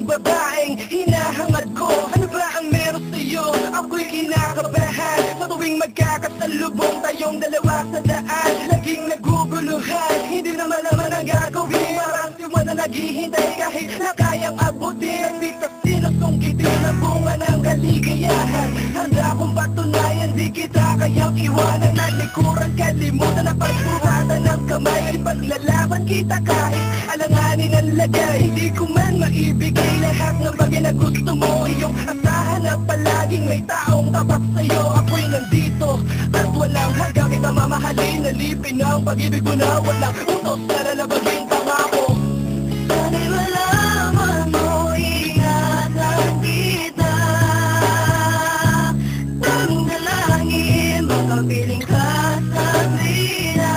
babaeng hinahangad ko. Ano ba ang meron sa'yo? Ako'y kinakabahan sa tuwing magkakasalubong tayong dalawa sa daan. Laging naguguluhan, hindi na malaman ang gagawin. Parang siwa na naghihintay kahit na kayang abutin. Nagbitas sinusungkitin ang bunga ng kaligayahan. Handa kong patunayan, di kita kayang iwanan. Nalikuran, kalimutan na pagbuhatan ng kamay. Ay paglalaban kita kahit alanganin ang lagay. Hindi ko man maibigay lahat ng bagay na gusto mo. Iyong asahan na palaging may taong tapat sa'yo. Ako'y nandito at walang hanggang kita mamahalin. Nalipin ang pag-ibig mo na walang utos na lalabagin pangako. Sana'y malaman mo, ingatan kita. Tanging dalangin, makapiling ka sa vida.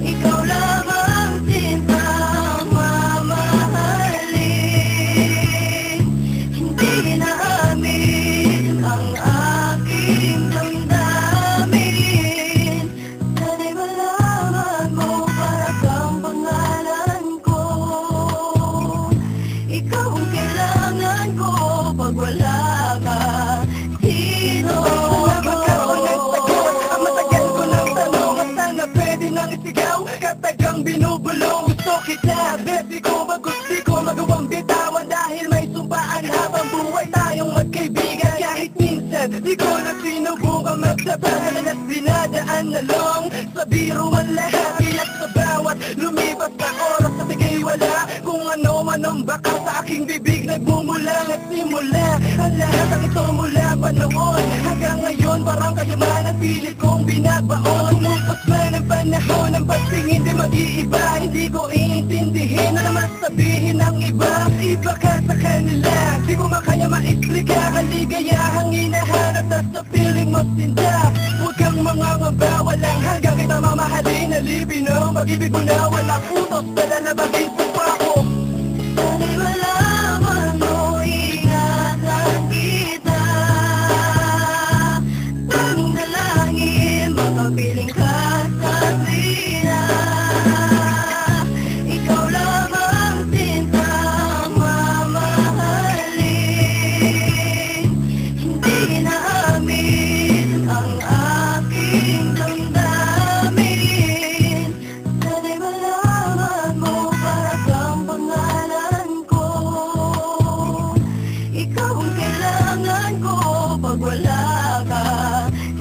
Ikaw lamang sintang mamahalin. Hindi inaamin ang aking damdamin. Sana'y malaman mo, para kang pangalan ko. Ikaw ang kailangan ko pag wala ka. Sino ako? Ang matagal ko ng tanong at sana pwede nang isigaw. Katagang binubulong gusto kita. Baby ko, magusti ko magawang bitawan. Dahil may sumpaan habang buhay tayong magkaibigan. Kahit minsan di ko na sinubukan magsabahan at dinadaan na lang sa biro ang lahat. Iyak sa bawat lumipas na oras na bigay wala. Kung ano man ang baka sa aking bibig nagmumula at simula. Ang lahat ang ito mula pa noon hanggang ngayon parang kayamanan pilit kong binabaon. Lumpas man ang panahon ang pagtingin di mag-iiba. Hindi ko iintindihin na naman sabihin ng iba. Iba ka sa kanila, di ko makaya maexplika. Kaligayahang hinahanap na sa piling mo sinta. Huwag kang mangangamba, walang hanggang kita mamahalin. Nalipin ang pag-ibig mo na walang utos na lalabagin sa pako. Sana'y malaman mo, ingatan kita. Tanging dalangin, makapiling ka sa vida. Ikaw lamang sintang mamahalin. Hindi inaamin ang aking damdamin. Sana'y malaman mo, para kang pangalan ko. Ikaw ang kailangan ko pag wala ka.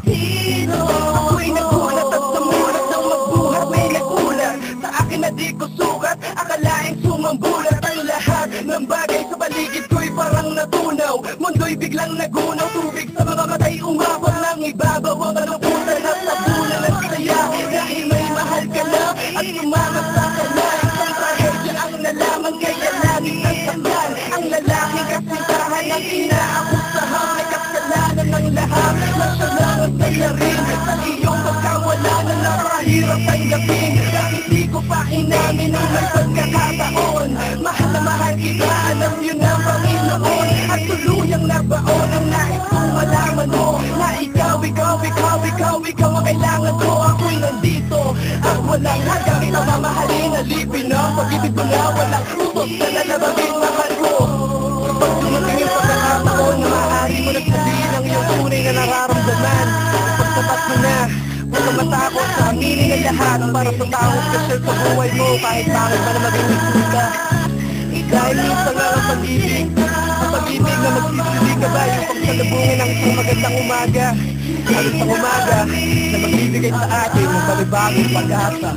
Sino ako? Ako'y nagulat at sumulat nang magbuhat. May nagulat sa akin na di ko sukat. Akalaing sumambulat ang lahat ng bagay sa paligid ko'y parang natunaw. Mundo'y biglang nagunaw. Tubig sa mga matay umabot ng ibabaw. Ang kalungkutan at tabunan ng saya. Dahil may mahal ka na at sumamat sa kanya. Isang trahedya ang nalaman kaya laging nasaktan. Ang lalaking kasintahan ang inaakusahan. May kasalanan ng lahat na siya lang ang sayarin. Sa iyong pagkawala na napahirap tanggapin. Dahil di ko pa inamin ang may pagkakataon. Mahal na mahal kita, alam yun ang Panginoon. At tuluyang nabaon ang nais kong malaman mo. Na ikaw ang kailangan ko. Ako'y nandito at walang hanggang kita mamahalin. Nalipin ang pag-ibig ko na walang utos na lalabagin mahal ko. Kapag dumating yung pagkakataon na maaari mo nagsabihin ang iyong tunay na nararamdaman. Pagsapat mo na, huwag kang matakot sa aminin ng lahat. Para sa taong special sa buhay mo, kahit bakit ba na maging nagsuka. Dahil minsan nga ang pag-ibig, ang pag-ibig na magsisili ka ba yung pagsalubungin ng isang magandang umaga. At isang umaga na magbibigay sa atin ng panibagong pag-asa.